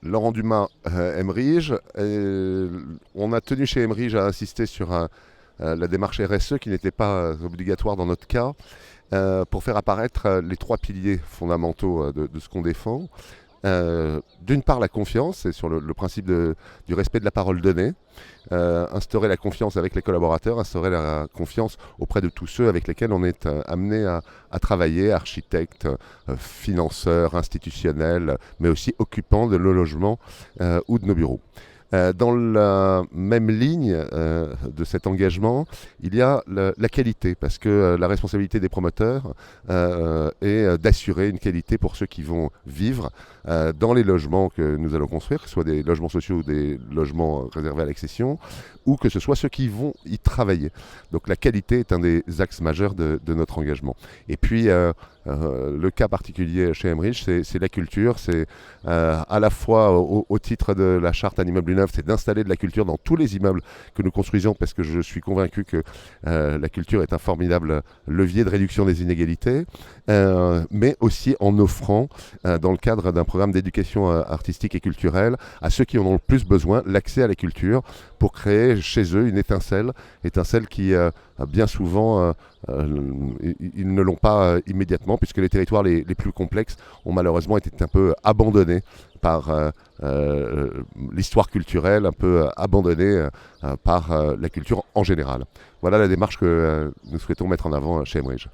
Laurent Dumas, Emerige. On a tenu chez Emerige à insister sur la démarche RSE qui n'était pas obligatoire dans notre cas, pour faire apparaître les trois piliers fondamentaux de ce qu'on défend. D'une part, la confiance, c'est sur le principe du respect de la parole donnée. Instaurer la confiance avec les collaborateurs, instaurer la confiance auprès de tous ceux avec lesquels on est amené à travailler, architectes, financeurs, institutionnels, mais aussi occupants de nos logements ou de nos bureaux. Dans la même ligne de cet engagement, il y a la qualité, parce que la responsabilité des promoteurs est d'assurer une qualité pour ceux qui vont vivre dans les logements que nous allons construire, que ce soit des logements sociaux ou des logements réservés à l'accession, ou que ce soit ceux qui vont y travailler. Donc la qualité est un des axes majeurs de notre engagement. Et puis le cas particulier chez Emerige, c'est la culture, c'est à la fois au titre de la charte Un immeuble neuf, c'est d'installer de la culture dans tous les immeubles que nous construisons, parce que je suis convaincu que la culture est un formidable levier de réduction des inégalités, mais aussi en offrant, dans le cadre d'un programme d'éducation artistique et culturelle, à ceux qui en ont le plus besoin, l'accès à la culture pour créer chez eux une étincelle qui bien souvent ils ne l'ont pas immédiatement, puisque les territoires les plus complexes ont malheureusement été un peu abandonnés par l'histoire culturelle, un peu abandonnés par la culture en général. Voilà la démarche que nous souhaitons mettre en avant chez Emerige.